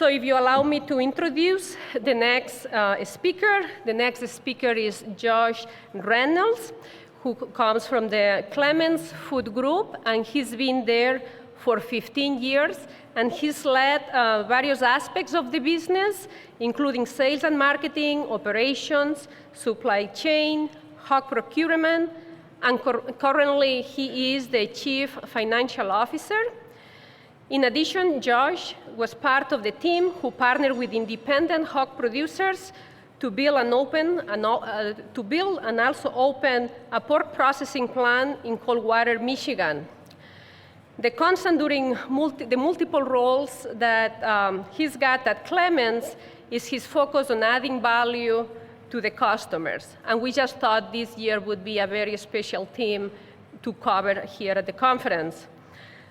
So if you allow me to introduce the next speaker. The next speaker is Josh Rennells, who comes from the Clemens Food Group, and he's been there for 15 years, and he's led various aspects of the business, including sales and marketing, operations, supply chain, hog procurement, and currently he is the Chief Financial Officer. In addition, Josh was part of the team who partnered with independent hog producers to build and also open a pork processing plant in Coldwater, Michigan. The constant during the multiple roles that he's got at Clemens is his focus on adding value to the customers. And we just thought this year would be a very special theme to cover here at the conference.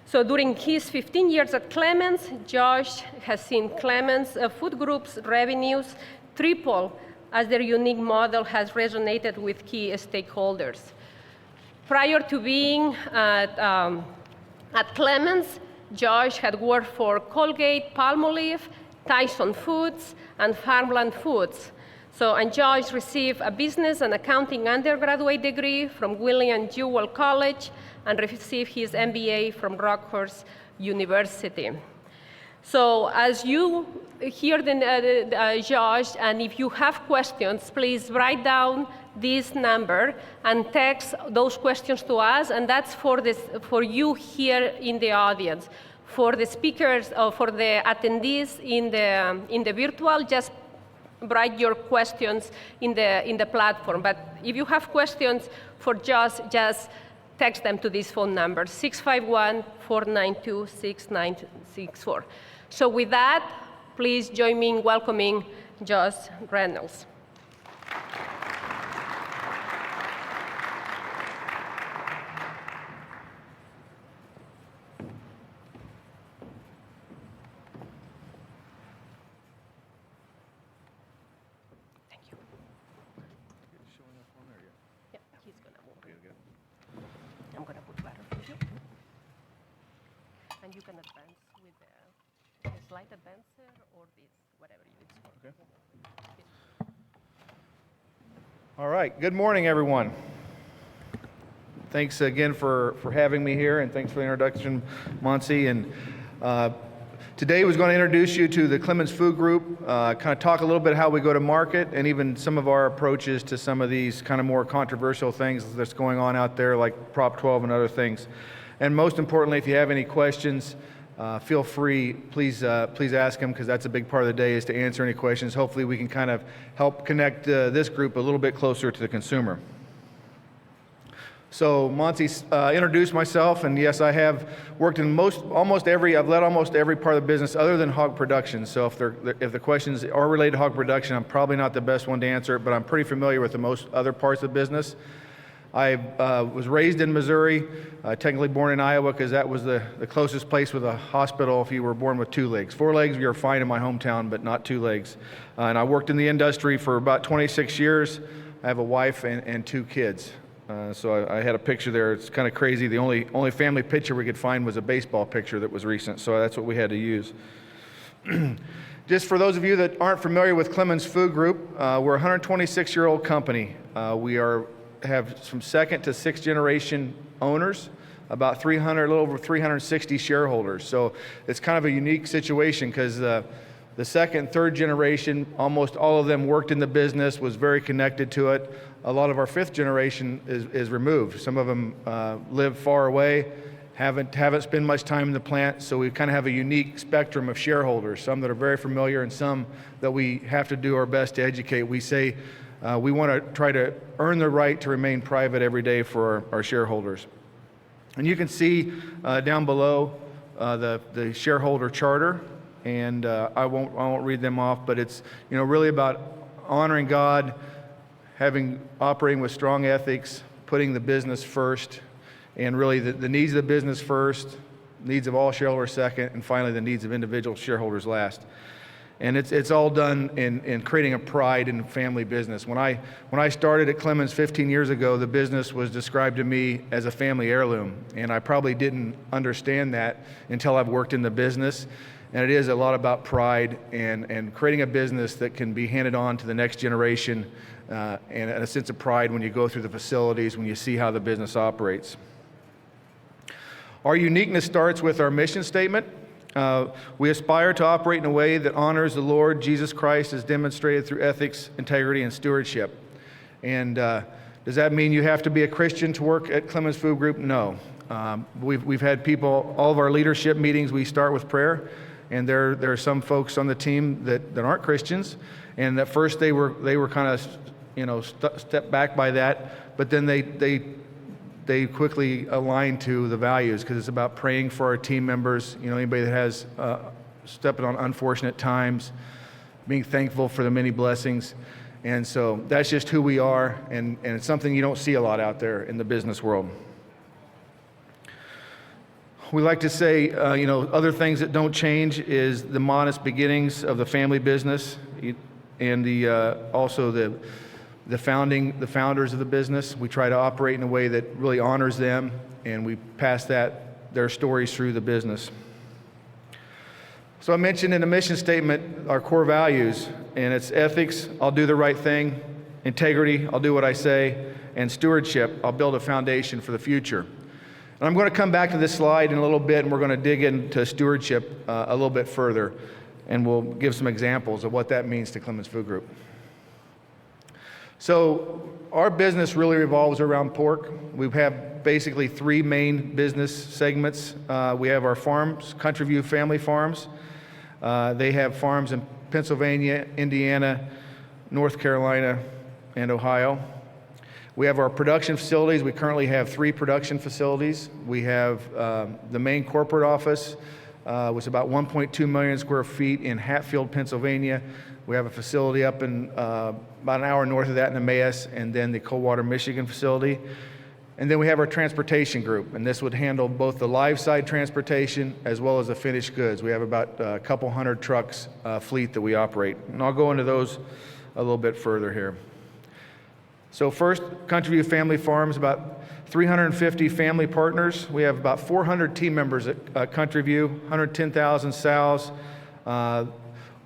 So during his 15 years at Clemens, Josh has seen Clemens Food Group's revenues triple as their unique model has resonated with key stakeholders. Prior to being at Clemens, Josh had worked for Colgate, Palmolive, Tyson Foods, and Farmland Foods. And Josh received a business and accounting undergraduate degree from William Jewell College and received his MBA from Rockhurst University. So as you hear Josh, and if you have questions, please write down this number and text those questions to us, and that's for you here in the audience. For the speakers or for the attendees in the virtual, just write your questions in the platform. But if you have questions for Josh, just text them to this phone number, 651-492-6964. So with that, please join me in welcoming Josh Rennells. And you can advance with the slide advancer or this, whatever you use. Okay. All right, good morning, everyone. Thanks again for having me here, and thanks for the introduction, Monsi. And today we're going to introduce you to the Clemens Food Group, kind of talk a little bit how we go to market, and even some of our approaches to some of these kind of more controversial things that's going on out there, like Prop 12 and other things. And most importantly, if you have any questions, feel free, please ask them, because that's a big part of the day, is to answer any questions. Hopefully we can kind of help connect this group a little bit closer to the consumer. So Monty introduced myself, and yes, I have worked in I've led almost every part of the business other than hog production. So if the questions are related to hog production, I'm probably not the best one to answer it, but I'm pretty familiar with the most other parts of the business. I was raised in Missouri, technically born in Iowa, because that was the closest place with a hospital if you were born with 2 legs. 4 legs, you were fine in my hometown, but not 2 legs. And I worked in the industry for about 26 years. I have a wife and 2 kids. So I had a picture there. It's kind of crazy. The only family picture we could find was a baseball picture that was recent, so that's what we had to use. Just for those of you that aren't familiar with Clemens Food Group, we're a 126-year-old company. We have from 2nd to 6th generation owners, about a little over 360 shareholders. So it's kind of a unique situation, because the 2nd, 3rd generation, almost all of them worked in the business, was very connected to it. A lot of our 5th generation is removed. Some of them live far away, haven't spent much time in the plant, so we kind of have a unique spectrum of shareholders, some that are very familiar and some that we have to do our best to educate. We say we want to try to earn the right to remain private every day for our shareholders. And you can see down below the shareholder charter, and I won't read them off, but it's really about honoring God, operating with strong ethics, putting the business first, and really the needs of the business first, needs of all shareholders second, and finally the needs of individual shareholders last. And it's all done in creating a pride in family business. When I started at Clemens 15 years ago, the business was described to me as a family heirloom, and I probably didn't understand that until I've worked in the business. And it is a lot about pride and creating a business that can be handed on to the next generation, and a sense of pride when you go through the facilities, when you see how the business operates. Our uniqueness starts with our mission statement. We aspire to operate in a way that honors the Lord Jesus Christ as demonstrated through ethics, integrity, and stewardship. And does that mean you have to be a Christian to work at Clemens Food Group? No. We've had people, all of our leadership meetings, we start with prayer. And there are some folks on the team that aren't Christians. And at first they were kind of, stepped back by that. But then they quickly align to the values, because it's about praying for our team members, anybody that has stepping on unfortunate times, being thankful for the many blessings. And so that's just who we are, and it's something you don't see a lot out there in the business world. We like to say, other things that don't change is the modest beginnings of the family business, and also the founders of the business. We try to operate in a way that really honors them, and we pass their stories through the business. So I mentioned in the mission statement our core values, and it's ethics, I'll do the right thing; integrity, I'll do what I say; and stewardship, I'll build a foundation for the future. And I'm going to come back to this slide in a little bit, and we're going to dig into stewardship a little bit further, and we'll give some examples of what that means to Clemens Food Group. So our business really revolves around pork. We have basically three main business segments. We have our farms, Country View Family Farms. They have farms in Pennsylvania, Indiana, North Carolina, and Ohio. We have our production facilities. We currently have 3 production facilities. We have the main corporate office, which is about 1.2 million square feet in Hatfield, Pennsylvania. We have a facility up in about an hour north of that in Emmaus, and then the Coldwater, Michigan facility. And then we have our transportation group, and this would handle both the live side transportation as well as the finished goods. We have about a couple hundred trucks fleet that we operate, and I'll go into those a little bit further here. So first, Country View Family Farms, about 350 family partners. We have about 400 team members at Country View, 110,000 sows.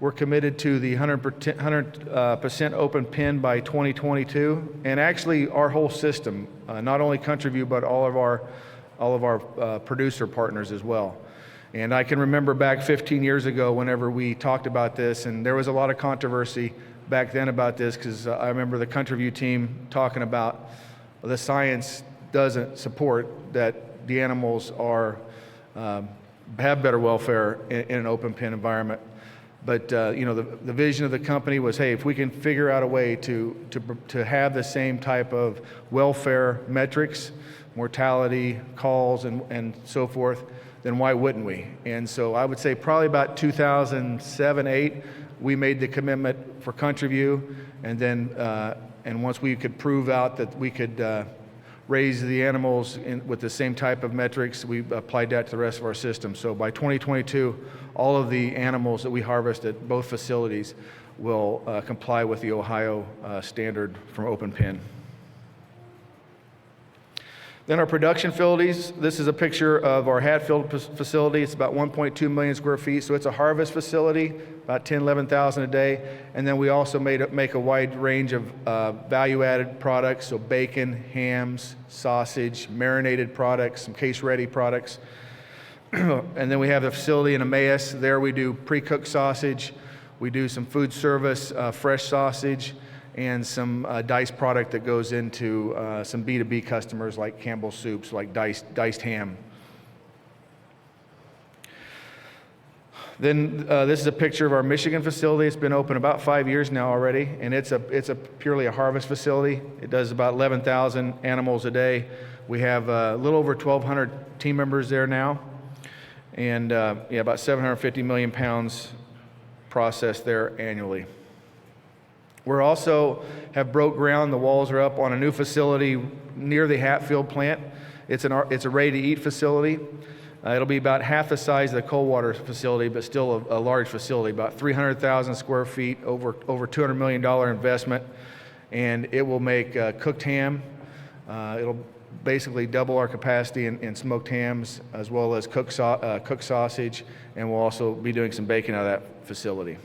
We're committed to the 100% open pen by 2022, and actually our whole system, not only Country View, but all of our producer partners as well. And I can remember back 15 years ago whenever we talked about this, and there was a lot of controversy back then about this, because I remember the Country View team talking about the science doesn't support that the animals have better welfare in an open pen environment. But the vision of the company was, hey, if we can figure out a way to have the same type of welfare metrics, mortality, calls, and so forth, then why wouldn't we? And so I would say probably about 2007-08, we made the commitment for Country View, and then and once we could prove out that we could raise the animals with the same type of metrics, we applied that to the rest of our system. So by 2022, all of the animals that we harvest at both facilities will comply with the Ohio standard from open pen. Then our production facilities. This is a picture of our Hatfield facility. It's about 1.2 million square feet, so it's a harvest facility, about 11,000 a day. And then we also make a wide range of value-added products, so bacon, hams, sausage, marinated products, some case-ready products. And then we have the facility in Emmaus. There we do pre-cooked sausage. We do some food service, fresh sausage, and some diced product that goes into some B2B customers like Campbell's Soups, like diced ham. Then this is a picture of our Michigan facility. It's been open about 5 years now already, and it's purely a harvest facility. It does about 11,000 animals a day. We have a little over 1,200 team members there now, and about 750 million pounds processed there annually. We're also have broke ground. The walls are up on a new facility near the Hatfield plant. It's a ready-to-eat facility. It'll be about half the size of the Coldwater facility, but still a large facility, about 300,000 square feet, over $200 million investment, and it will make cooked ham. It'll basically double our capacity in smoked hams as well as cooked sausage, and we'll also be doing some bacon out of that facility.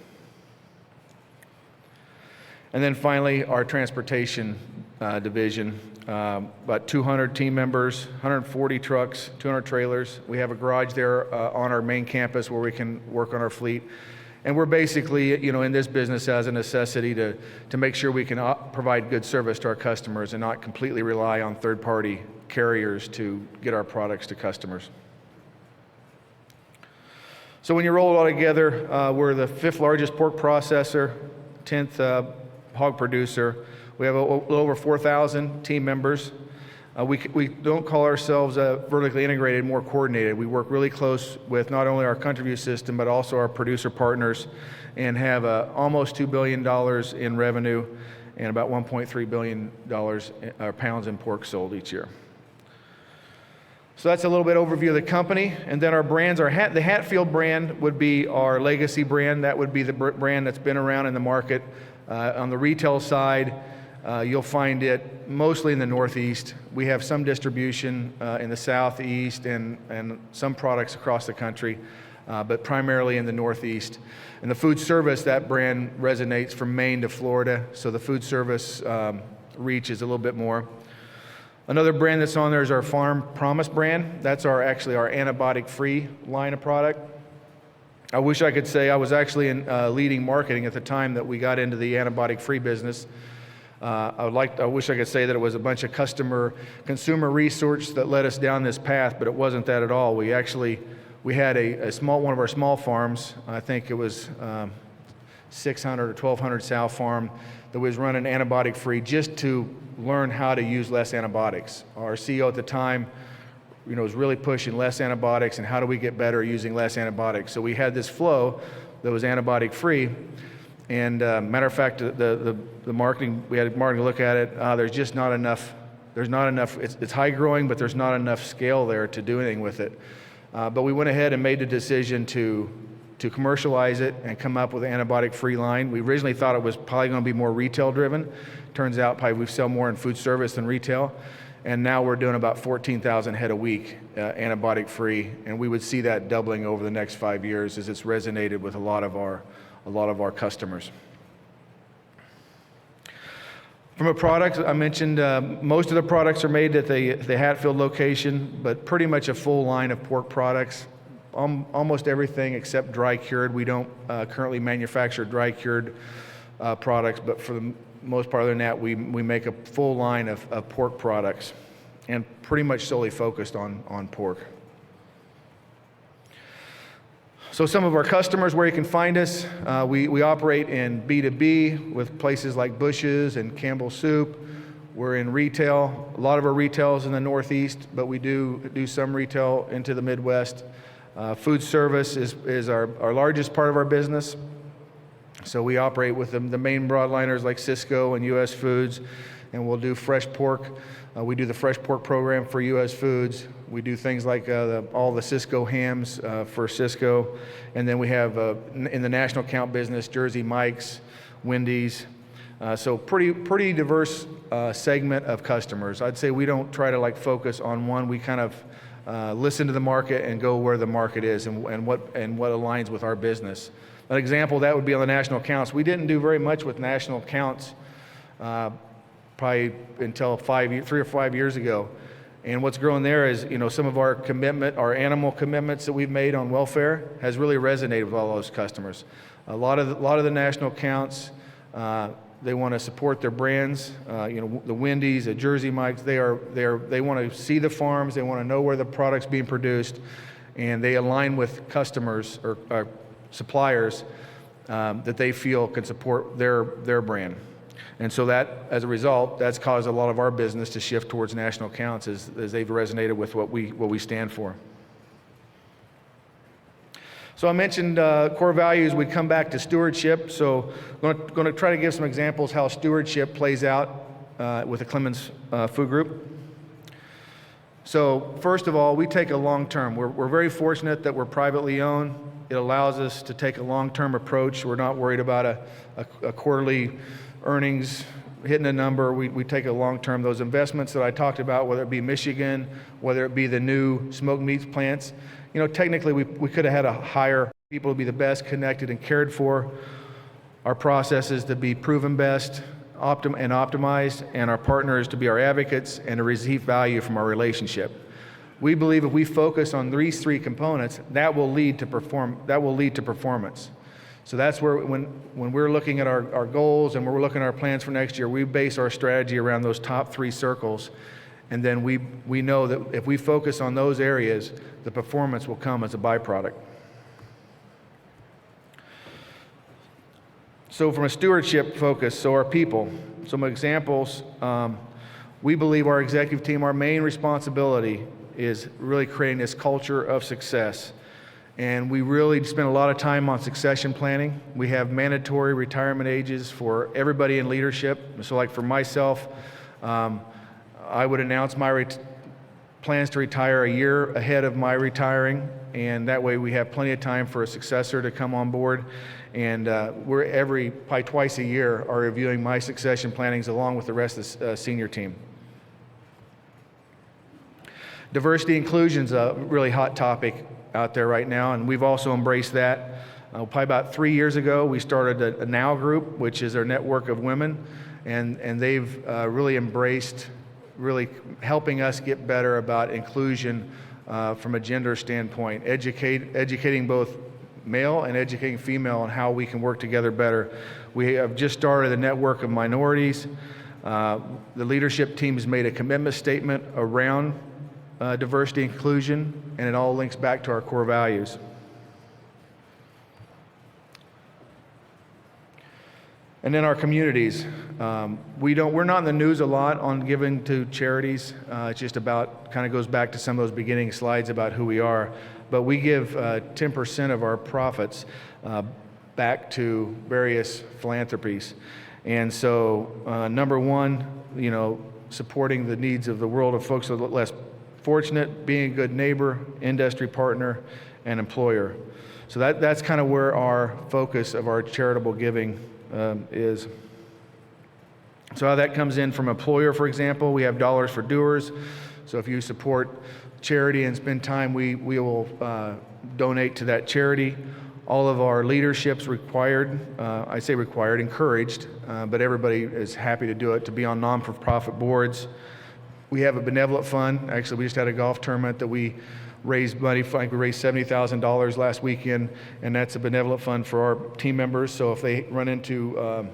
And then finally, our transportation division, about 200 team members, 140 trucks, 200 trailers. We have a garage there on our main campus where we can work on our fleet. And we're basically, in this business as a necessity to make sure we can provide good service to our customers and not completely rely on third-party carriers to get our products to customers. So when you roll it all together, we're the 5th largest pork processor, 10th hog producer. We have a little over 4,000 team members. We don't call ourselves vertically integrated, more coordinated. We work really close with not only our country view system, but also our producer partners, and have almost $2 billion in revenue and about $1.3 billion pounds in pork sold each year. So that's a little bit overview of the company. And then our brands, the Hatfield brand would be our legacy brand. That would be the brand that's been around in the market. On the retail side, you'll find it mostly in the Northeast. We have some distribution in the Southeast and some products across the country, but primarily in the Northeast. In the food service, that brand resonates from Maine to Florida, so the food service reach is a little bit more. Another brand that's on there is our Farm Promise brand. That's actually our antibiotic-free line of product. I wish I could say I was actually in leading marketing at the time that we got into the antibiotic-free business. I wish I could say that it was a bunch of consumer research that led us down this path, but it wasn't that at all. We had one of our small farms. I think it was 600 or 1,200 sow farm that was running antibiotic-free just to learn how to use less antibiotics. Our CEO at the time, was really pushing less antibiotics and how do we get better using less antibiotics. So we had this flow that was antibiotic-free. And matter of fact, the marketing, we had marketing look at it. There's just not enough. There's not enough. It's high growing, but there's not enough scale there to do anything with it. But we went ahead and made the decision to commercialize it and come up with an antibiotic-free line. We originally thought it was probably going to be more retail-driven. Turns out, probably we sell more in food service than retail. And now we're doing about 14,000 head a week, antibiotic-free, and we would see that doubling over the next 5 years as it's resonated with a lot of our customers. From a product, I mentioned most of the products are made at the Hatfield location, but pretty much a full line of pork products. Almost everything except dry cured. We don't currently manufacture dry cured products, but for the most part other than that, we make a full line of pork products, and pretty much solely focused on pork. So some of our customers, where you can find us, we operate in B2B with places like Bush's and Campbell Soup. We're in retail. A lot of our retail is in the Northeast, but we do some retail into the Midwest. Food service is our largest part of our business. So we operate with the main broadliners like Sysco and U.S. Foods, and we'll do fresh pork. We do the fresh pork program for U.S. Foods. We do things like all the Sysco hams for Sysco. And then we have, in the national account business, Jersey Mike's, Wendy's. So pretty diverse segment of customers. I'd say we don't try to focus on one. We kind of listen to the market and go where the market is and what aligns with our business. An example of that would be on the national accounts. We didn't do very much with national accounts probably until 3 or 5 years ago. And what's growing there is, some of our animal commitments that we've made on welfare has really resonated with all those customers. A lot of the national accounts, they want to support their brands. The Wendy's, the Jersey Mike's, they want to see the farms, they want to know where the product's being produced, and they align with customers or suppliers that they feel can support their brand. And so that, as a result, that's caused a lot of our business to shift towards national accounts as they've resonated with what we stand for. So I mentioned core values. We'd come back to stewardship. So I'm going to try to give some examples how stewardship plays out with the Clemens Food Group. So first of all, we take a long-term. We're very fortunate that we're privately owned. It allows us to take a long-term approach. We're not worried about a quarterly earnings hitting a number, we take a long term. Those investments that I talked about, whether it be Michigan, whether it be the new smoked meats plants, technically we could have had a hire people to be the best connected and cared for, our processes to be proven best, and optimized, and our partners to be our advocates and to receive value from our relationship. We believe if we focus on these three components, that will lead to performance. So that's where when we're looking at our goals and we're looking at our plans for next year, we base our strategy around those top three circles. And then we know that if we focus on those areas, the performance will come as a byproduct. So from a stewardship focus, so our people, some examples, we believe our executive team, our main responsibility is really creating this culture of success. And we really spend a lot of time on succession planning. We have mandatory retirement ages for everybody in leadership. So like for myself, I would announce my plans to retire a year ahead of my retiring, and that way we have plenty of time for a successor to come on board. And we're probably twice a year are reviewing my succession plannings along with the rest of the senior team. Diversity inclusion is a really hot topic out there right now, and we've also embraced that. Probably about 3 years ago, we started a NOW group, which is our network of women, and they've really embraced really helping us get better about inclusion from a gender standpoint, educating both male and educating female on how we can work together better. We have just started a network of minorities. The leadership team has made a commitment statement around diversity and inclusion, and it all links back to our core values. And then our communities. We're not in the news a lot on giving to charities. It's just about, kind of goes back to some of those beginning slides about who we are. But we give 10% of our profits back to various philanthropies. And so, number one, supporting the needs of the world of folks who are less fortunate, being a good neighbor, industry partner, and employer. So that's kind of where our focus of our charitable giving is. So how that comes in from employer, for example, we have Dollars for Doers. So if you support charity and spend time, we will donate to that charity. All of our leadership's required, I say required, encouraged, but everybody is happy to do it, to be on non-for-profit boards. We have a benevolent fund. Actually, we just had a golf tournament that we raised money. I think we raised $70,000 last weekend, and that's a benevolent fund for our team members. So if they run into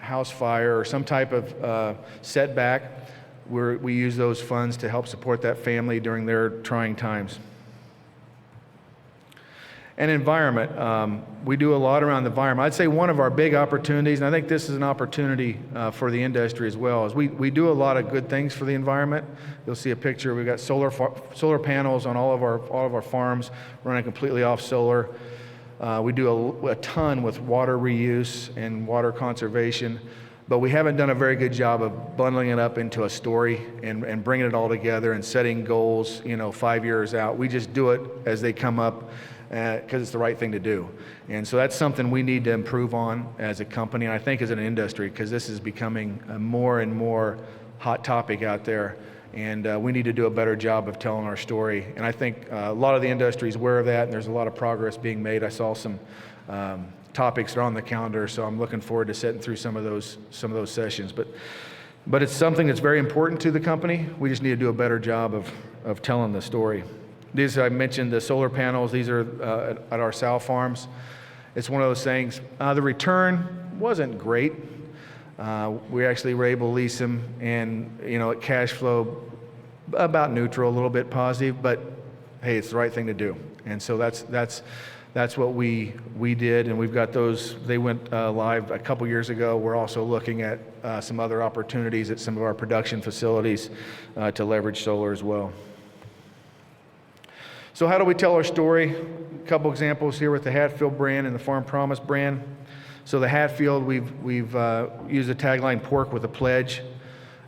house fire or some type of setback, we use those funds to help support that family during their trying times. And environment, we do a lot around the environment. I'd say one of our big opportunities, and I think this is an opportunity for the industry as well, is we do a lot of good things for the environment. You'll see a picture. We've got solar panels on all of our farms, running completely off solar. We do a ton with water reuse and water conservation, but we haven't done a very good job of bundling it up into a story and bringing it all together and setting goals, 5 years out. We just do it as they come up, because it's the right thing to do. And so that's something we need to improve on as a company, and I think as an industry, because this is becoming a more and more hot topic out there, and we need to do a better job of telling our story. And I think a lot of the industry is aware of that, and there's a lot of progress being made. I saw some topics that are on the calendar, so I'm looking forward to sitting through some of those sessions. But it's something that's very important to the company. We just need to do a better job of telling the story. These, I mentioned the solar panels. These are at our sow farms. It's one of those things. The return wasn't great. We actually were able to lease them, and at cash flow about neutral, a little bit positive. But hey, it's the right thing to do. And so that's what we did, and we've got those. They went live a couple years ago. We're also looking at some other opportunities at some of our production facilities to leverage solar as well. So how do we tell our story? A couple examples here with the Hatfield brand and the Farm Promise brand. So the Hatfield, we've used the tagline "Pork with a Pledge,"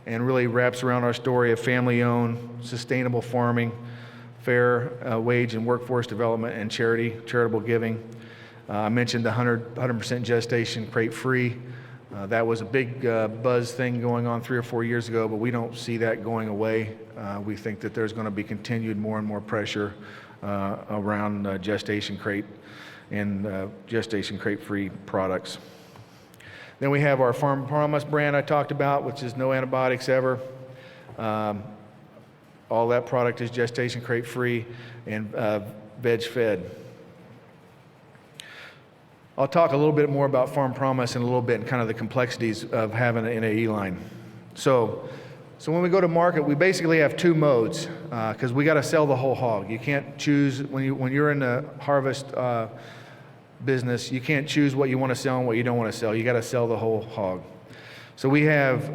and really wraps around our story of family-owned, sustainable farming, fair wage and workforce development, and charitable giving. I mentioned the 100% gestation, crate-free. That was a big buzz thing going on 3 or 4 years ago, but we don't see that going away. We think that there's going to be continued more and more pressure around gestation crate and gestation crate-free products. Then we have our Farm Promise brand I talked about, which is no antibiotics ever. All that product is gestation crate-free and veg-fed. I'll talk a little bit more about Farm Promise in a little bit and kind of the complexities of having an NAE line. So when we go to market, we basically have 2 modes because we got to sell the whole hog. You can't choose, when you're in the harvest business, you can't choose what you want to sell and what you don't want to sell. You got to sell the whole hog. So we have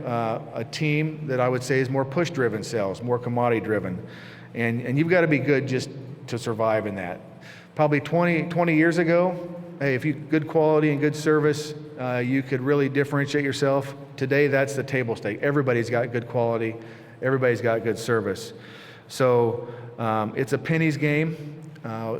a team that I would say is more push-driven sales, more commodity-driven. And you've got to be good just to survive in that. Probably 20 years ago, hey, if you good quality and good service, you could really differentiate yourself. Today, that's the table stake. Everybody's got good quality. Everybody's got good service. So it's a pennies game.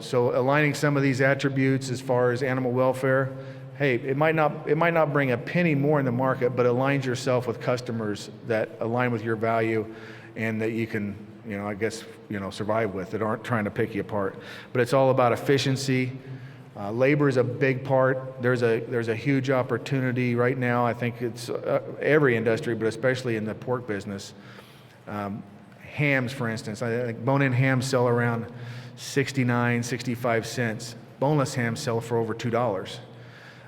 So aligning some of these attributes as far as animal welfare, hey, it might not bring a penny more in the market, but aligns yourself with customers that align with your value and that you can, I guess, survive with, that aren't trying to pick you apart. But it's all about efficiency. Labor is a big part. There's a huge opportunity right now. I think it's every industry, but especially in the pork business. Hams, for instance, I think bone-in hams sell around 69, 65 cents. Boneless hams sell for over $2.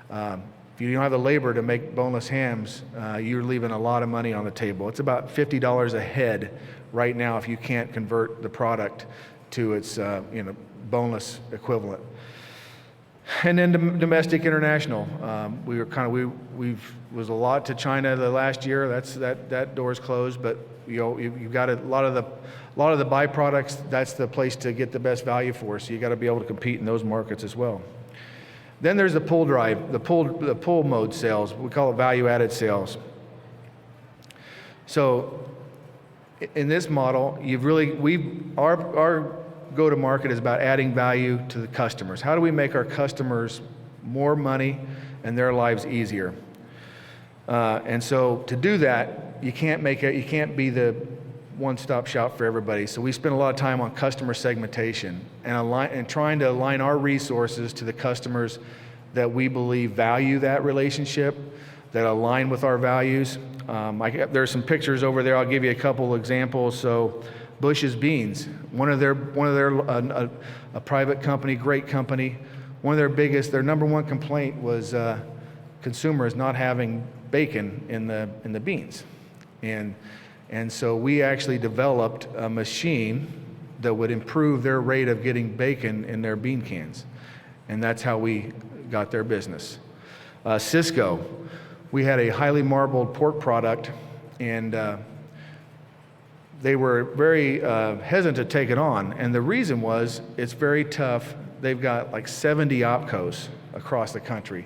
If you don't have the labor to make boneless hams, you're leaving a lot of money on the table. It's about $50 a head right now if you can't convert the product to its boneless equivalent. And then domestic, international. We was a lot to China the last year. That door's closed, but you've got a lot of the byproducts. That's the place to get the best value for. So you got to be able to compete in those markets as well. Then there's the pull drive, the pull mode sales. We call it value-added sales. So in this model, our go-to-market is about adding value to the customers. How do we make our customers more money and their lives easier? And so to do that, you can't be the one-stop shop for everybody. So we spend a lot of time on customer segmentation and trying to align our resources to the customers that we believe value that relationship, that align with our values. There's some pictures over there. I'll give you a couple examples. So Bush's Beans, a private company, great company. Their number one complaint was consumers not having bacon in the beans, and so we actually developed a machine that would improve their rate of getting bacon in their bean cans, and that's how we got their business. Cisco, we had a highly marbled pork product, and they were very hesitant to take it on, and the reason was it's very tough. They've got like 70 opcos across the country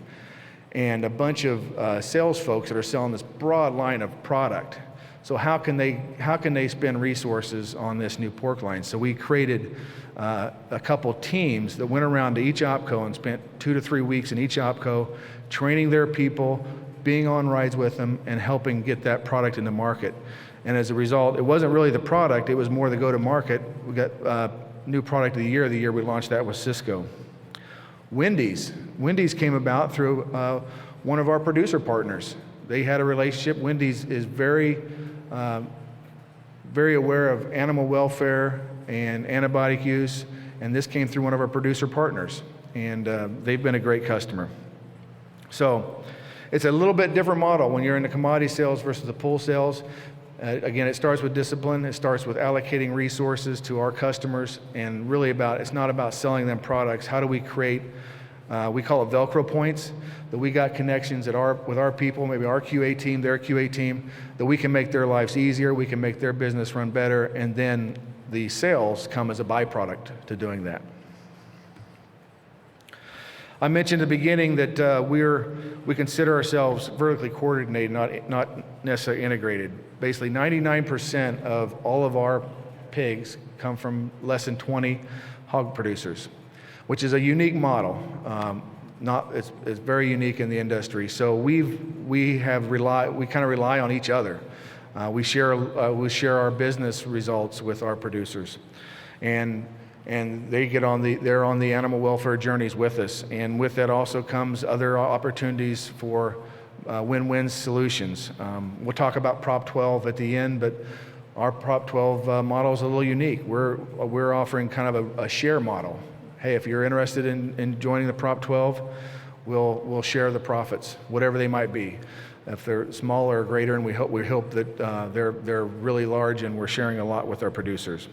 and a bunch of sales folks that are selling this broad line of product. So how can they spend resources on this new pork line? So we created a couple teams that went around to each opco and spent 2 to 3 weeks in each opco, training their people, being on rides with them, and helping get that product in the market. And as a result, it wasn't really the product, it was more the go-to-market. We got new product of the year we launched that with Cisco. Wendy's came about through one of our producer partners. They had a relationship. Wendy's is very aware of animal welfare and antibiotic use, and this came through one of our producer partners, and they've been a great customer. So it's a little bit different model when you're in the commodity sales versus the pull sales. Again, it starts with discipline. It starts with allocating resources to our customers, and really it's not about selling them products. How do we create, we call it Velcro points, that we got connections with our people, maybe our QA team, their QA team, that we can make their lives easier, we can make their business run better, and then the sales come as a byproduct to doing that. I mentioned at the beginning that we consider ourselves vertically coordinated, not necessarily integrated. Basically, 99% of all of our pigs come from less than 20 hog producers, which is a unique model. it's very unique in the industry. So we kind of rely on each other. We share our business results with our producers, and they're on the animal welfare journeys with us. And with that also comes other opportunities for win-win solutions. We'll talk about Prop 12 at the end, but our Prop 12 model is a little unique. We're offering kind of a share model. Hey, if you're interested in joining the Prop 12, we'll share the profits, whatever they might be. If they're smaller or greater, and we hope that they're really large, and we're sharing a lot with our producers.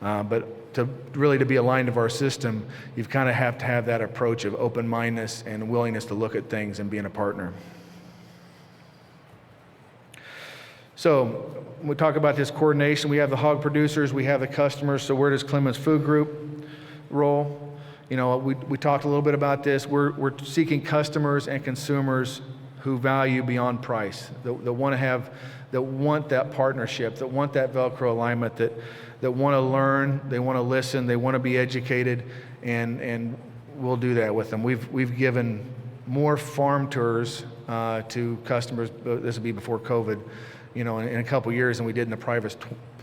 But to be aligned to our system, you kind of have to have that approach of open-mindedness and willingness to look at things and being a partner. So when we talk about this coordination, we have the hog producers, we have the customers. So where does Clemens Food Group roll? You know, we talked a little bit about this. We're seeking customers and consumers who value beyond price, that want that partnership, that want that Velcro alignment, that want to learn, they want to listen, they want to be educated, and we'll do that with them. We've given more farm tours to customers. This will be before COVID, in a couple years, than we did in the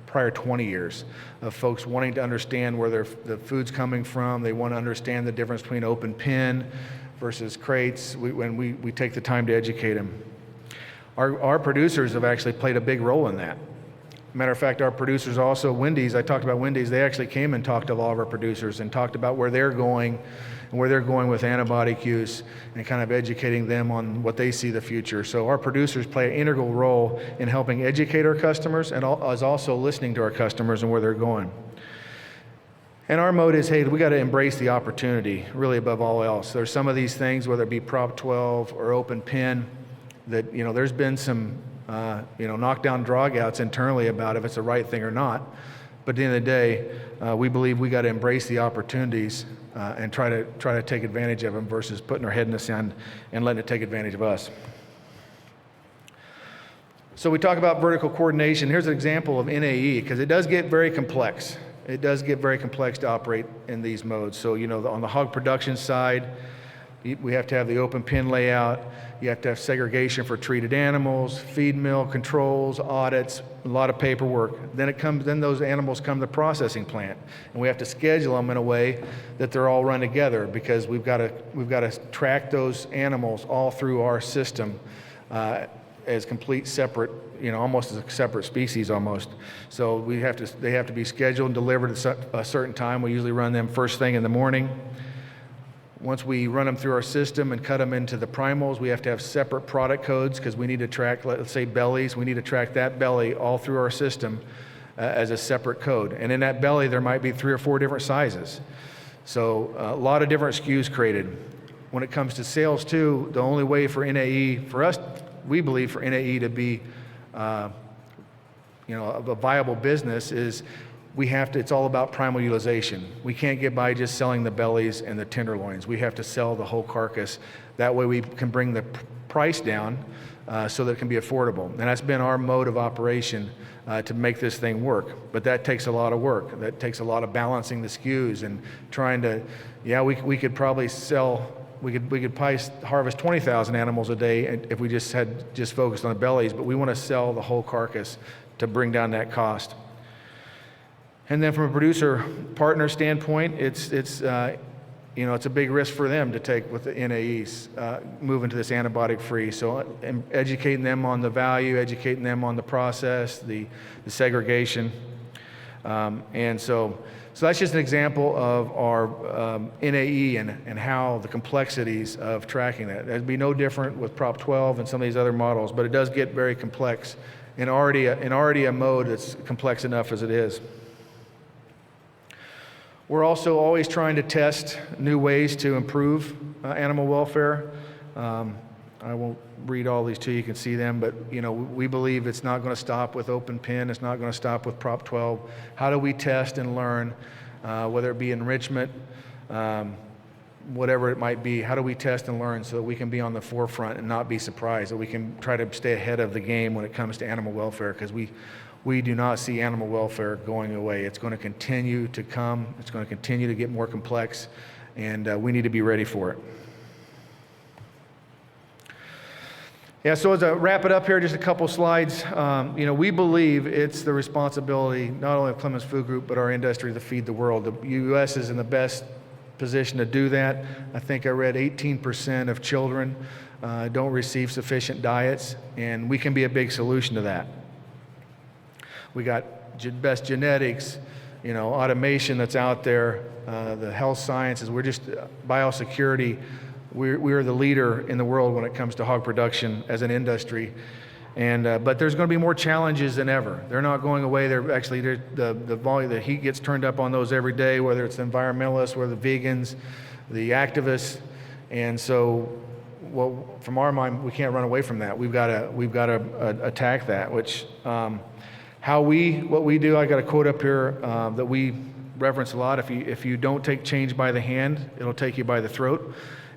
prior 20 years of folks wanting to understand where the food's coming from. They want to understand the difference between open pen versus crates. When we take the time to educate them. Our producers have actually played a big role in that. Matter of fact, our producers also, Wendy's, I talked about Wendy's, they actually came and talked to all of our producers and talked about where they're going and where they're going with antibiotic use, and kind of educating them on what they see the future. So our producers play an integral role in helping educate our customers, and is also listening to our customers and where they're going. And our mode is, hey, we got to embrace the opportunity, really above all else. There's some of these things, whether it be Prop 12 or open pen, that there's been some knockdown dragouts internally about if it's the right thing or not. But at the end of the day, we believe we got to embrace the opportunities and try to take advantage of them versus putting our head in the sand and letting it take advantage of us. So we talk about vertical coordination. Here's an example of NAE, because it does get very complex. It does get very complex to operate in these modes. So, on the hog production side, we have to have the open pen layout. You have to have segregation for treated animals, feed mill controls, audits, a lot of paperwork. Then those animals come to the processing plant, and we have to schedule them in a way that they're all run together, because we've got to track those animals all through our system as complete separate, almost as a separate species almost. So they have to be scheduled and delivered at a certain time. We usually run them first thing in the morning. Once we run them through our system and cut them into the primals, we have to have separate product codes, because we need to track, let's say bellies, we need to track that belly all through our system as a separate code. And in that belly, there might be 3 or 4 different sizes. So a lot of different SKUs created. When it comes to sales too, the only way for NAE, for us, we believe for NAE to be a viable business is it's all about primal utilization. We can't get by just selling the bellies and the tenderloins. We have to sell the whole carcass. That way we can bring the price down so that it can be affordable. And that's been our mode of operation to make this thing work. But that takes a lot of work. That takes a lot of balancing the SKUs and trying to, we could probably we could probably harvest 20,000 animals a day if we just focused on the bellies, but we want to sell the whole carcass to bring down that cost. And then from a producer partner standpoint, it's a big risk for them to take with the NAEs, moving to this antibiotic free. So educating them on the value, educating them on the process, the segregation. And so that's just an example of our NAE and how the complexities of tracking that. It'd be no different with Prop 12 and some of these other models, but it does get very complex in already a mode that's complex enough as it is. We're also always trying to test new ways to improve animal welfare. I won't read all these to you, you can see them, but we believe it's not going to stop with open pen, it's not going to stop with Prop 12. How do we test and learn, whether it be enrichment, whatever it might be, how do we test and learn so that we can be on the forefront and not be surprised, that we can try to stay ahead of the game when it comes to animal welfare, because we do not see animal welfare going away. It's going to continue to come. It's going to continue to get more complex, and we need to be ready for it. Yeah, so as I wrap it up here, just a couple slides. We believe it's the responsibility not only of Clemens Food Group, but our industry to feed the world. The U.S. is in the best position to do that. I think I read 18% of children don't receive sufficient diets, and we can be a big solution to that. We got best genetics, automation that's out there, the health sciences. We're just biosecurity. We're the leader in the world when it comes to hog production as an industry, but there's going to be more challenges than ever. They're not going away. The volume, the heat gets turned up on those every day, whether it's the environmentalists, whether the vegans, the activists, and so, from our mind, we can't run away from that. We've got to attack that. Which what we do. I got a quote up here that we reference a lot. If you don't take change by the hand, it'll take you by the throat.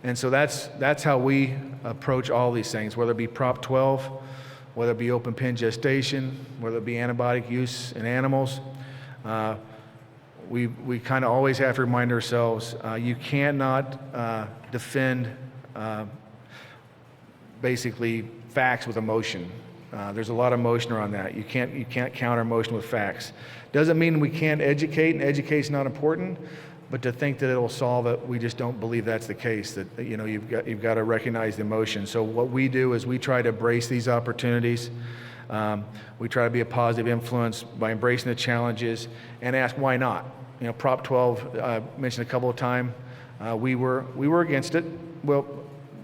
And so that's how we approach all these things, whether it be Prop 12, whether it be open pen gestation, whether it be antibiotic use in animals. We kind of always have to remind ourselves, you cannot defend basically facts with emotion. There's a lot of emotion around that. You can't counter emotion with facts. Doesn't mean we can't educate, and educate's not important. But to think that it'll solve it, we just don't believe that's the case. That you've got to recognize the emotion. So what we do is we try to embrace these opportunities. We try to be a positive influence by embracing the challenges and ask why not. Prop 12 mentioned a couple of times. We were against it. Well,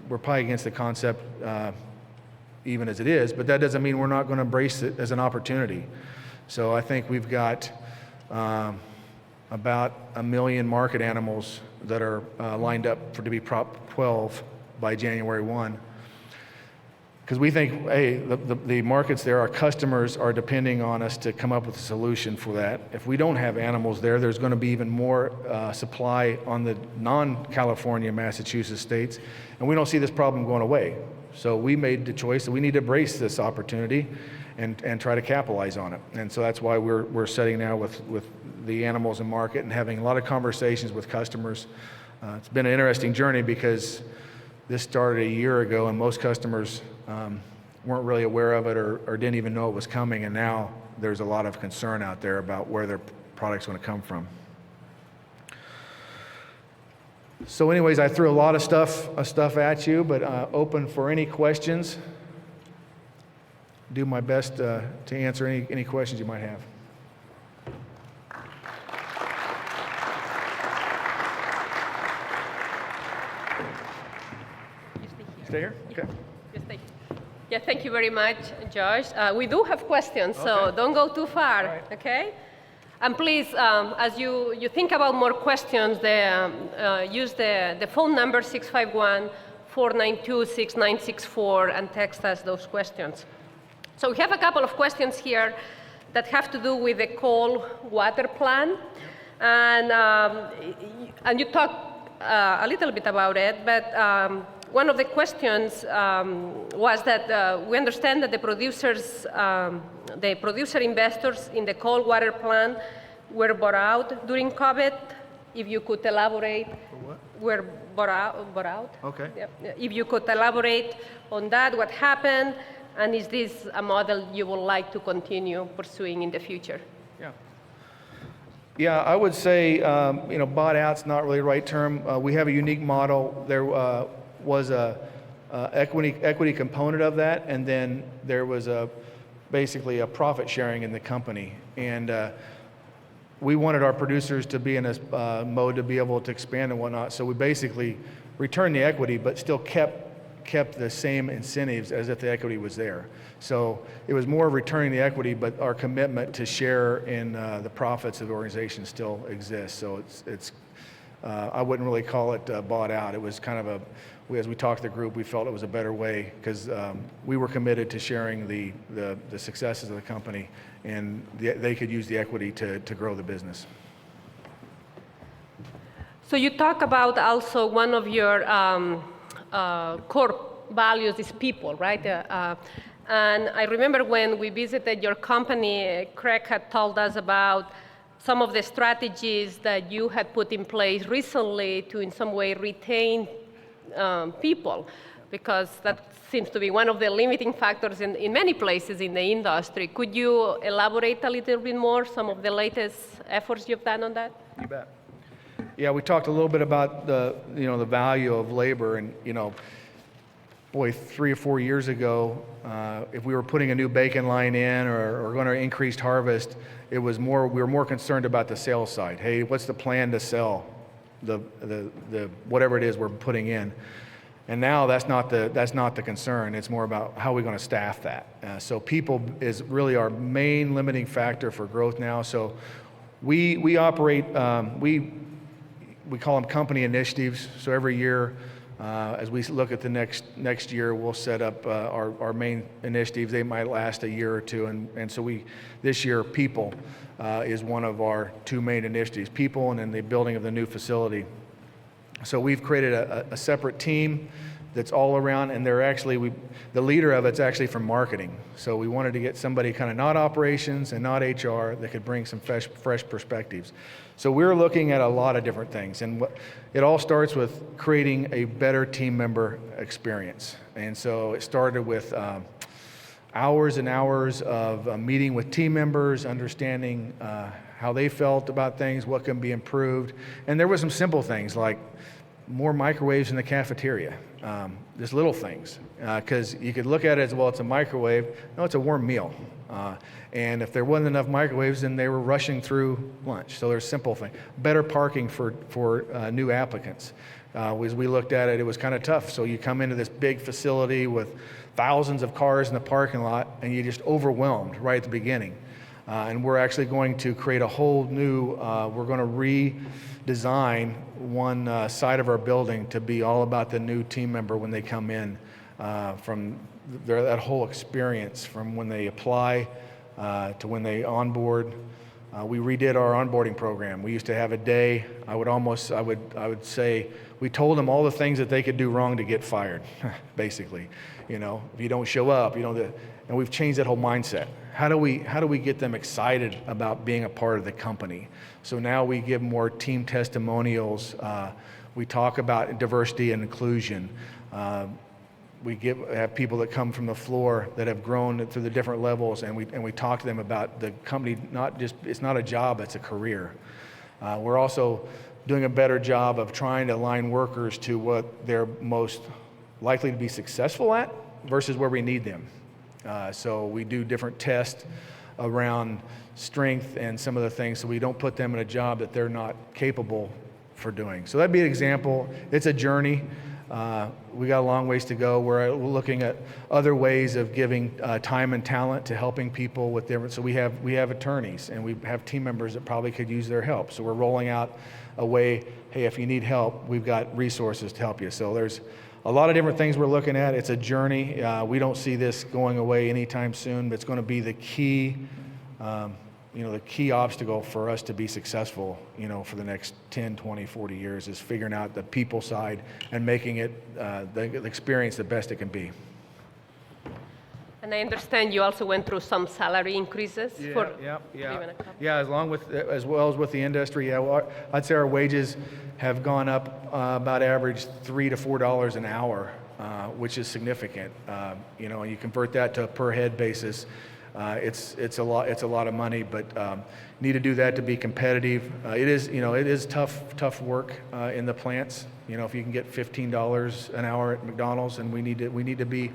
we're probably against the concept even as it is, but that doesn't mean we're not going to embrace it as an opportunity. So I think we've got about 1 million market animals that are lined up to be Prop 12 by January 1. Because we think, hey, the markets there, our customers are depending on us to come up with a solution for that. If we don't have animals there, there's going to be even more supply on the non-California, Massachusetts states, and we don't see this problem going away. So we made the choice that we need to embrace this opportunity and try to capitalize on it. And so that's why we're setting now with the animals in market and having a lot of conversations with customers. It's been an interesting journey because this started a year ago and most customers weren't really aware of it or didn't even know it was coming, and now there's a lot of concern out there about where their product's going to come from. So anyways, I threw a lot of stuff at you, but open for any questions. Do my best to answer any questions you might have. Stay here? Okay. Just stay. Yeah, thank you very much, Josh. We do have questions, so Okay. don't go too far, Right. okay? And please, as you think about more questions, use the phone number 651-492-6964 and text us those questions. So we have a couple of questions here that have to do with the cold water plan. And you talked a little bit about it, but one of the questions was that we understand that the producer investors in the cold water plant were bought out during COVID. If you could elaborate. What? Were bought out. Okay. Yep. If you could elaborate on that, what happened, and is this a model you would like to continue pursuing in the future? Yeah, I would say, bought out's not really the right term. We have a unique model. There was a equity component of that, and then there was basically a profit sharing in the company. And we wanted our producers to be in a mode to be able to expand and whatnot. So we basically returned the equity, but still kept the same incentives as if the equity was there. So it was more returning the equity, but our commitment to share in the profits of the organization still exists. So it's I wouldn't really call it bought out. It was kind of as we talked to the group, we felt it was a better way because we were committed to sharing the successes of the company, and they could use the equity to grow the business. So you talk about also one of your core values is people, right? And I remember when we visited your company, Craig had told us about some of the strategies that you had put in place recently to in some way retain people. because that seems to be one of the limiting factors in many places in the industry. Could you elaborate a little bit more some of the latest efforts you've done on that? You bet. Yeah, we talked a little bit about the value of labor, and boy, 3 or 4 years ago, if we were putting a new bacon line in or going to increase harvest, we were more concerned about the sales side. Hey, what's the plan to sell the whatever it is we're putting in? And now that's not the concern. It's more about how we're going to staff that. So people is really our main limiting factor for growth now. So we operate, we call them company initiatives. So every year, as we look at the next year, we'll set up our main initiatives. They might last a year or two, and so this year, people is one of our 2 main initiatives, people and then the building of the new facility. So we've created a separate team that's all around, and the leader of it's actually from marketing. So we wanted to get somebody kind of not operations and not HR that could bring some fresh perspectives. So we're looking at a lot of different things, and it all starts with creating a better team member experience. And so it started with hours and hours of meeting with team members, understanding how they felt about things, what can be improved. And there were some simple things like more microwaves in the cafeteria, just little things. Because you could look at it as, well, it's a microwave. No, it's a warm meal. And if there wasn't enough microwaves, then they were rushing through lunch. So there's simple things. Better parking for new applicants. As we looked at it, it was kind of tough. So you come into this big facility with thousands of cars in the parking lot, and you're just overwhelmed right at the beginning. And we're actually going to create a whole new, we're going to redesign one side of our building to be all about the new team member when they come in, from that whole experience, from when they apply to when they onboard. We redid our onboarding program. We used to have a day, I would say, we told them all the things that they could do wrong to get fired, basically. If you don't show up, and we've changed that whole mindset. How do we get them excited about being a part of the company? So now we give more team testimonials. We talk about diversity and inclusion. We have people that come from the floor that have grown through the different levels, and we talk to them about the company. It's not a job; it's a career. We're also doing a better job of trying to align workers to what they're most likely to be successful at versus where we need them. So we do different tests around strength and some of the things, so we don't put them in a job that they're not capable for doing. So that'd be an example. It's a journey. We got a long ways to go. We're looking at other ways of giving time and talent to helping people with different. So we have attorneys, and we have team members that probably could use their help. So we're rolling out a way. Hey, if you need help, we've got resources to help you. So there's a lot of different things we're looking at. It's a journey. We don't see this going away anytime soon, but it's going to be the key. The key obstacle for us to be successful, for the next 10, 20, 40 years is figuring out the people side and making it, the experience the best it can be. And I understand you also went through some salary increases for Yeah, as well as with the industry. Yeah, well, I'd say our wages have gone up about average $3 to $4 an hour, which is significant. You convert that to a per head basis. It's a lot of money, but need to do that to be competitive. It is tough work in the plants. If you can get $15 an hour at McDonald's, and we need to be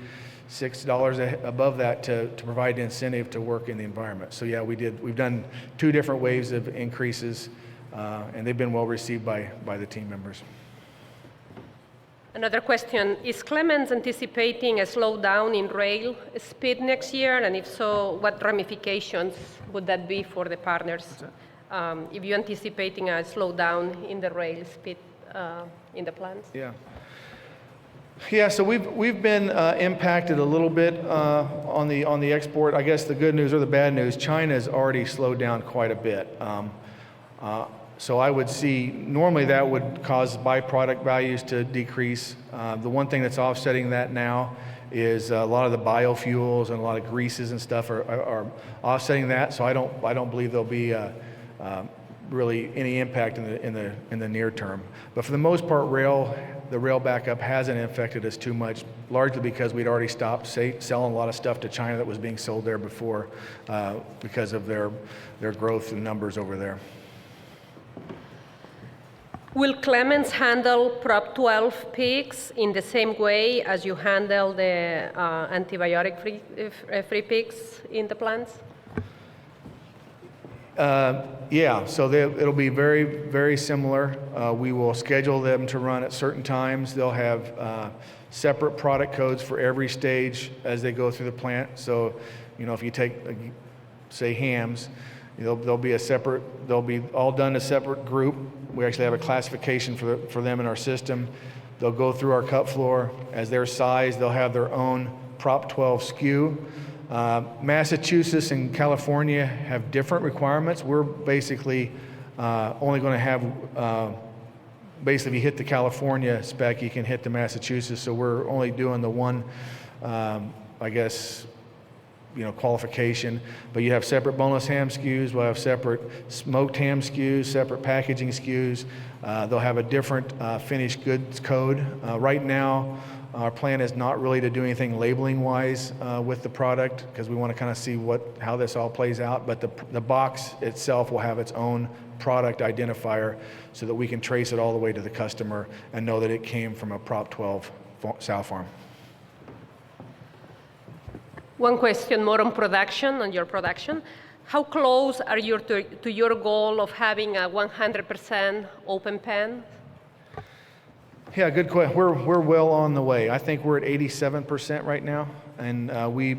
$6 above that to provide incentive to work in the environment. So yeah, we've done 2 different waves of increases, and they've been well received by the team members. Another question, is Clemens anticipating a slowdown in rail speed next year? And if so, what ramifications would that be for the partners? If you're anticipating a slowdown in the rail speed in the plants? Yeah, so we've been impacted a little bit on the export. I guess the good news or the bad news, China's already slowed down quite a bit. So I would see, normally that would cause byproduct values to decrease. The one thing that's offsetting that now is a lot of the biofuels and a lot of greases and stuff are offsetting that. So I don't believe there'll be really any impact in the near term. But for the most part, the rail backup hasn't affected us too much largely because we'd already stopped selling a lot of stuff to China that was being sold there before because of their growth in numbers over there. Will Clemens handle Prop 12 pigs in the same way as you handle the antibiotic-free pigs in the plants? Yeah, so it'll be very, very similar. We will schedule them to run at certain times. They'll have separate product codes for every stage as they go through the plant. So, if you take, say, hams, they'll be all done in a separate group. We actually have a classification for them in our system. They'll go through our cut floor. As their size, they'll have their own Prop 12 SKU. Massachusetts and California have different requirements. We're basically only going to have, basically if you hit the California spec, you can hit the Massachusetts. So we're only doing the one, I guess, qualification. But you have separate boneless ham SKUs. We'll have separate smoked ham SKUs, separate packaging SKUs. They'll have a different finished goods code. Right now, our plan is not really to do anything labeling-wise with the product because we want to kind of see how this all plays out. But the box itself will have its own product identifier so that we can trace it all the way to the customer and know that it came from a Prop 12 sow farm. One question more on your production. How close are you to your goal of having a 100% open pen? Yeah, good question. We're well on the way. I think we're at 87% right now, and we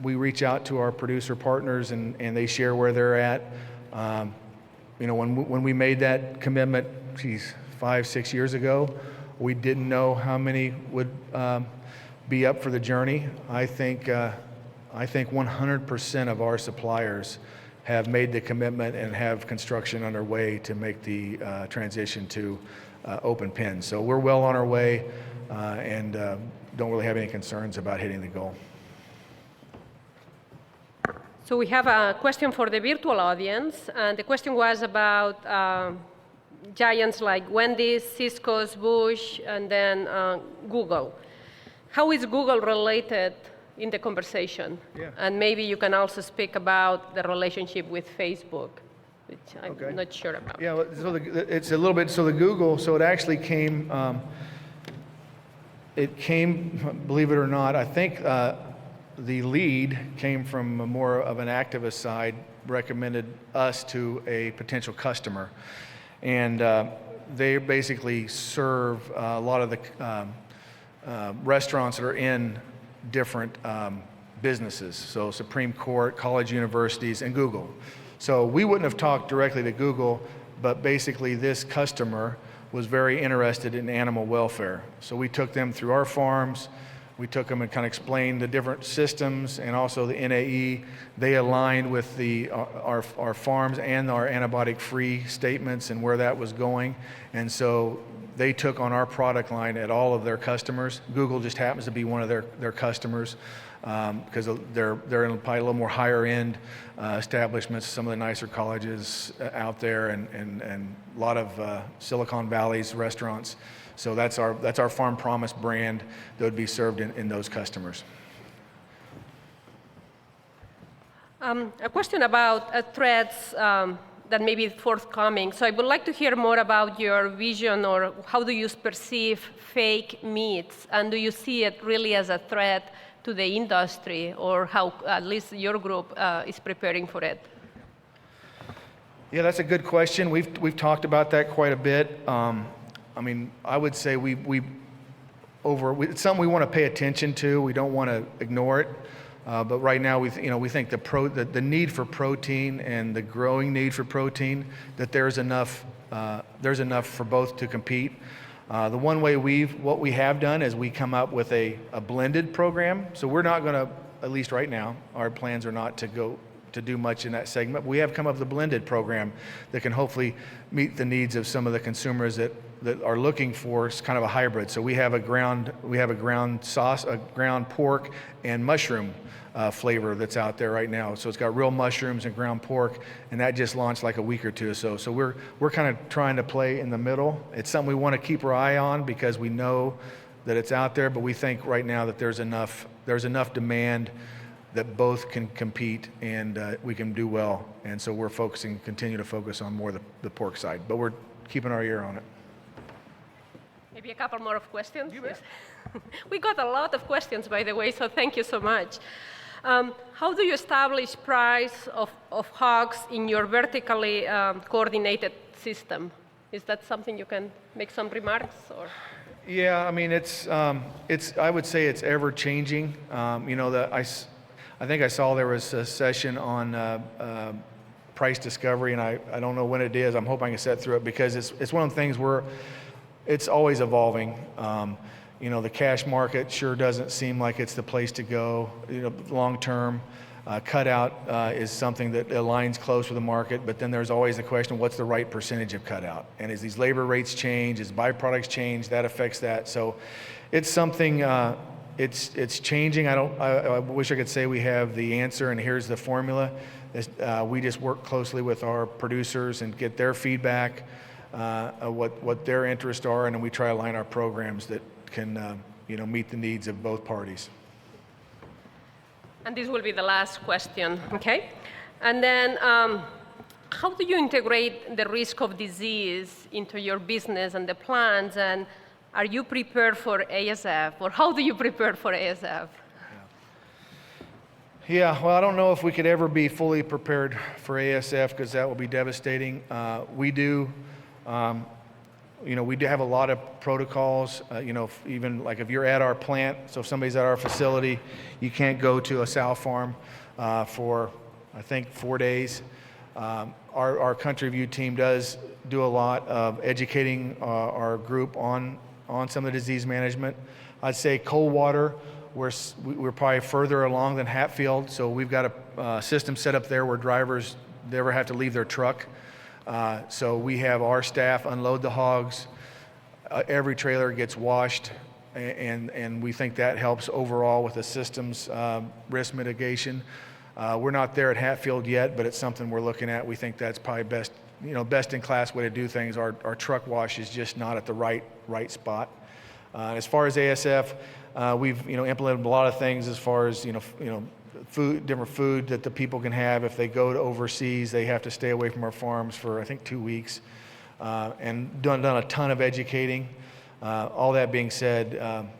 reach out to our producer partners, and they share where they're at. When we made that commitment, 5-6 years ago, we didn't know how many would be up for the journey. I think 100% of our suppliers have made the commitment and have construction underway to make the transition to open pens. So we're well on our way and don't really have any concerns about hitting the goal. So we have a question for the virtual audience, and the question was about giants like Wendy's, Cisco's, Bush, and then Google. How is Google related in the conversation? Yeah. And maybe you can also speak about the relationship with Facebook, which I'm not sure about. Yeah, so it's a little bit, so the Google, so it actually came, believe it or not, I think the lead came from more of an activist side, recommended us to a potential customer. And they basically serve a lot of the restaurants that are in different businesses, so Supreme Court, college universities, and Google. So we wouldn't have talked directly to Google, but basically this customer was very interested in animal welfare. So we took them through our farms, we took them and kind of explained the different systems and also the NAE. They aligned with our farms and our antibiotic-free statements and where that was going. And so they took on our product line at all of their customers. Google just happens to be one of their customers because they're in probably a little more higher end establishments, some of the nicer colleges out there, and a lot of Silicon Valley's restaurants. So that's our Farm Promise brand that would be served in those customers. A question about threats that may be forthcoming. So I would like to hear more about your vision, or how do you perceive fake meats, and do you see it really as a threat to the industry, or how at least your group is preparing for it? Yeah, that's a good question. We've talked about that quite a bit. I mean, I would say it's something we want to pay attention to. We don't want to ignore it. But right now, we think the need for protein and the growing need for protein, that there's enough for both to compete. The one way what we have done is we come up with a blended program. So we're not going to, at least right now, our plans are not to do much in that segment. We have come up with a blended program that can hopefully meet the needs of some of the consumers that are looking for kind of a hybrid. So we have a ground sauce, a ground pork, and mushroom flavor that's out there right now. So it's got real mushrooms and ground pork, and that just launched like a week or two or so. So we're kind of trying to play in the middle. It's something we want to keep our eye on because we know that it's out there, but we think right now that there's enough demand that both can compete and we can do well. And so we're continue to focus on more the pork side, but we're keeping our ear on it. Maybe a couple more of questions? You bet. Yes. We got a lot of questions, by the way, so thank you so much. How do you establish price of hogs in your vertically coordinated system? Is that something you can make some remarks? Or? Yeah, I mean, I would say it's ever changing. I think I saw there was a session on price discovery, and I don't know when it is. I'm hoping I can set through it because it's one of the things where it's always evolving. The cash market sure doesn't seem like it's the place to go. Long term, cutout is something that aligns close with the market, but then there's always the question of what's the right percentage of cutout? And as these labor rates change, as byproducts change, that affects that. So it's something. It's changing. I wish I could say we have the answer and here's the formula. We just work closely with our producers and get their feedback, what their interests are, and then we try to align our programs that can meet the needs of both parties. And this will be the last question, okay? And then how do you integrate the risk of disease into your business and the plans? And are you prepared for ASF, or how do you prepare for ASF? Yeah, well, I don't know if we could ever be fully prepared for ASF because that will be devastating. We do have a lot of protocols. Even like if you're at our plant, so if somebody's at our facility, you can't go to a sow farm for I think 4 days. Our country view team does do a lot of educating our group on some of the disease management. I'd say cold water, we're probably further along than Hatfield, so we've got a system set up there where drivers never have to leave their truck. So we have our staff unload the hogs. Every trailer gets washed, and we think that helps overall with the system's risk mitigation. We're not there at Hatfield yet, but it's something we're looking at. We think that's probably best in class way to do things. Our truck wash is just not at the right spot. As far as ASF, we've implemented a lot of things as far as different food that the people can have. If they go to overseas, they have to stay away from our farms for I think 2 weeks, and done a ton of educating. All that being said,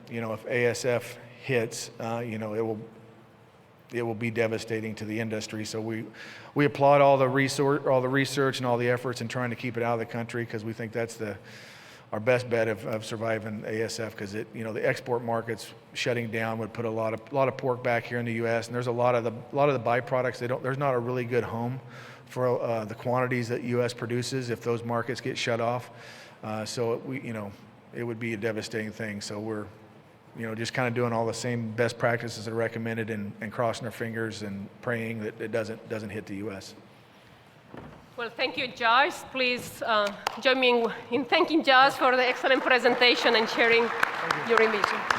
if ASF hits, it will be devastating to the industry. So we applaud all the research and all the efforts in trying to keep it out of the country because we think that's our best bet of surviving ASF because the export markets shutting down would put a lot of pork back here in the U.S. and there's a lot of the byproducts there's not a really good home for the quantities that U.S. produces if those markets get shut off. So it would be a devastating thing. So we're just kind of doing all the same best practices that are recommended and crossing our fingers and praying that it doesn't hit the U.S. Well, thank you, Josh. Please join me in thanking Josh for the excellent presentation and sharing your vision.